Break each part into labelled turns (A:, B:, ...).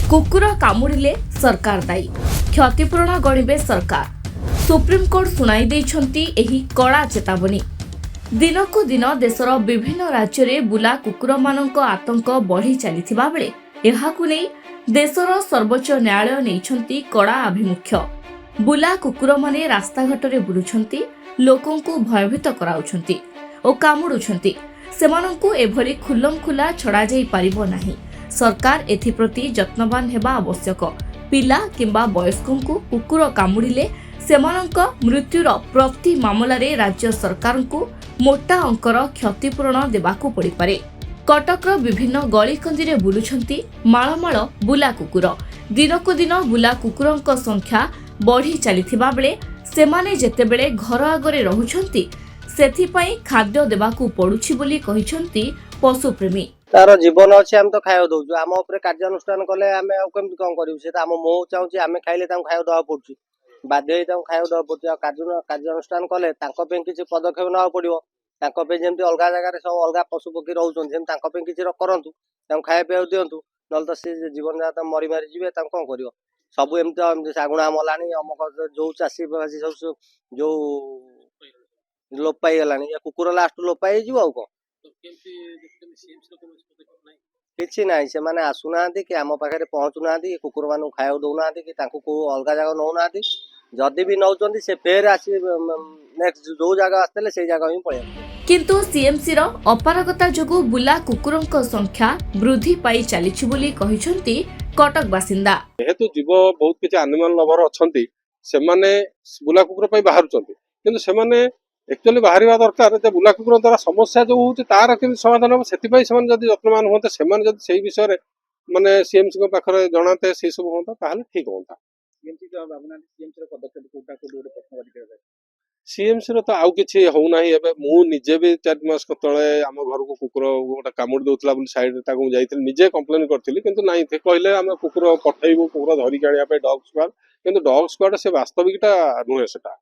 A: कुकुर कामुड़िले सरकार दायी, क्षतिपूरण गणिबे सरकार। सुप्रीमकोर्ट शुणाई देइछंती एही कड़ा चेतावनी। दिनकु दिन देशर विभिन्न राज्य में बुला कुकुर मानक आतंक बढ़ी चलीथिबा बेले एहाकु नै देशर सर्वोच्च न्यायालय नेइछंती कड़ा आभिमुख्य। बुला कुकुर माने रास्ताघाट रे बुलुछंती, लोकंकु भयभीत कराउछंती ओ कामुडुछंती। सेमानंकु एभली खुल्लमखुल्ला छड़ा जाई पारिबो नाही। सरकार एथिप्रति जत्नवान हेबा आवश्यक। पिला किंबा वयस्कंकु कुकुर कामुड़िले सेमानंक मृत्युर प्रति मामलारे राज्य सरकारंकु मोटा अंकर क्षतिपूरण देबाकू पड़ी पारे। कटकर विभिन्न गलीकंदी रे बुलुछंती माळमाळ बुला कुकुर। दिनकु दिन बुला कुकुरंक संख्या बढ़ी चलीथिबा बेले सेमाने जेतेबेले घर आगरे रहुछंती सेथिपाई खाद्य देबाकू पड़ुछि बोली कहिछंती पशुप्रेमी।
B: तार जीवन अच्छे आम तो खाया दौचु आम उपर कार्यानुष्ठान कले आम कमी कौन करूँ से आम मोह चाहूँ आम खाइले खाया दवा पड़ुँ बाध्य खाया दवा पड़ुँ कार्यानुष्ठान कले किसी पदक्षेप ना पड़ो जमी अलग जगह सब अलग पशु पक्षी रोचे किसी करूँ खाया पीवा दिंतु ना तो सी जीवन जात मरी मारी जी कौन कर सब एमती शागुणा मला अमुक जो चाषी बासी सब जो लोप पाईगला कुकुर लास्ट लोप पाई कौन किसी ना से मैंने आसुना कि आम पाखे पहुँचुना कुकुर मान खाया दौना कि अलग जगह नौना जदि भी नौकरी से फेर आसी नेक्स्ट जो जगह आसते से जगह ही पड़े।
A: किंतु सीएमसी रो अपारगता जोगु बुला कुकुरंक संख्या वृद्धि पाई चलीछि बोली कहिसंती कटक बासिंदा।
C: जेहेतु जीव बहुत किछि एनिमल लवर अछंती से माने बुला कुकुर पई बाहरुचंती किंतु से माने एक्चुअली बाहरिबा दरकार जे बुला कुकुर द्वारा समस्या जो होउछि तार केमि समाधान हो सेति पई से जदि यत्नमान होते से जदि सेही विषय रे माने सीएमसी को पाखरे जणाते से सब होता ताहले ठीक होता।
D: सीएमसी का भावना सीएमसी रो पदक्षेप कोटा को दोडे प्रश्नवादी करा
C: सीएमसी रो तो आउ किछि होउना ही एबे मु निजे भी 4 मास तळे हम घर को कुकुर गोटा कामुड दोतला बोली साइड रे ताको जाइथिल निजे कंप्लेन करथिली किंतु नाही थे कहले हम कुकुर पठैबो कुकुर धरि कानिया पे डॉग स्क्वाड किंतु डॉग स्क्वाड से वास्तविकता नुहे सेटा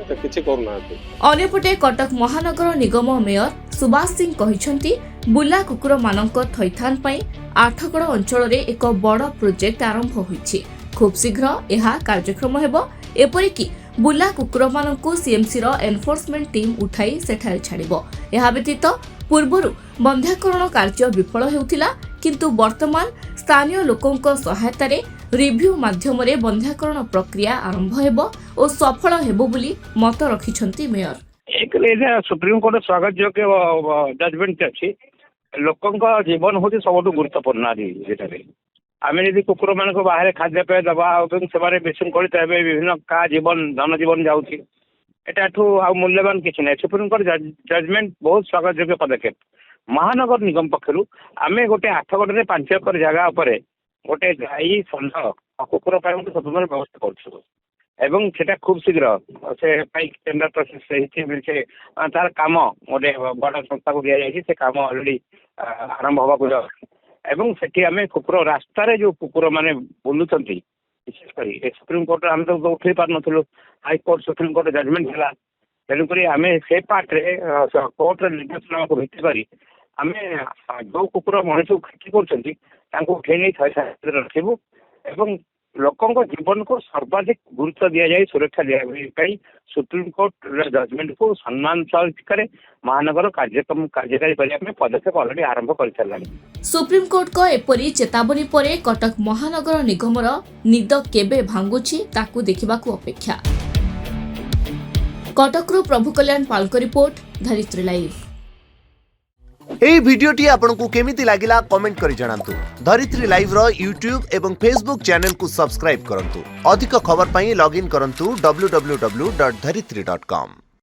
C: तो किछि करूना।
A: अन्यपटे कटक महानगर निगम मेयर सुभाष सिंह कहिसंती बुला कुकुर मानक थैथान पई आठगड़ अंचल रे एक बड़ प्रोजेक्ट आरंभ होईछि। खूब शीघ्र यह कार्यक्रम हेबो। एपरिकी बुला कुकुर मानकु सीएमसी रो एनफोर्समेंट टीम उठाई सेठारे छाड़िबो। यह व्यतीत पूर्वरु बंध्याकरण कार्य विफल हेउथिला किंतु वर्तमान स्थानीय लोकंक सहायता रे रिव्यू माध्यम रे बंध्याकरण प्रक्रिया आरंभ हेबो और सफल हेबो बोली मत रखिछंती मेयर।
D: एक सुप्रीम कोर्ट स्वागत योग्य जजमेंट अछि। लोकंक जीवन होती सबुठु गुरुत्वपूर्ण आज आम यदि कुकुर मान बाहर खाद्य पेय दबा से विशृंखलित हे विभिन्न का जीवन जनजीवन जाऊँगी यहाँ मूल्यवान किसी ना। सुप्रीम कोर्ट जजमेंट बहुत स्वागत योग्य पदक्षेप। महानगर निगम पक्षर आम गोटे 8 गड़े 5 एकर जगह पर गोटे गाई षंढ कुकुर स्वतंत्र व्यवस्था कर खूब शीघ्र से टेंडर प्रोसेस तार काम गोटे बड़ संस्था को दि जाए से काम अलरेडी आरंभ होगा एवं सेठी आमे कुकुर रास्ता रे जो कुकुर माने बुलुचंती विशेष करी सुप्रीम कोर्ट आम तो उठे पार नथलो High Court Supreme Court judgment हला तेणु करी आमे से पार्ट रे कोर्ट रे निर्देशन को भित्ति करी आमे जो कुकुर मनुष्य को क्षति करछंती तांको उठे नै रखिबु एवं लोकंक जीवन को सर्वाधिक गुरुत्व दिया जाए सुरक्षा दिया जाए सुप्रीम कोर्ट जजमेंट को सम्मान करे महानगर कार्यक्रम कार्यकारी करने पदक्षेप अलरेडी आरंभ कर सारे।
A: सुप्रीम कोर्ट को एपरी चेतावनी परे कटक महानगर निगमर निद केबे भांगुछि ताकू देखिबाकू अपेक्षा। कटकरू प्रभु कल्याण पालको रिपोर्ट, धरित्री लाइव।
E: एई भिडियोटी आपनकु केमिति लागिला कमेंट करि जणांतु। धरित्री लाइव रो यूट्यूब एवं फेसबुक चैनल को सब्सक्राइब करंतु। अधिक खबर पई लॉगिन करंतु www.dharitri.com।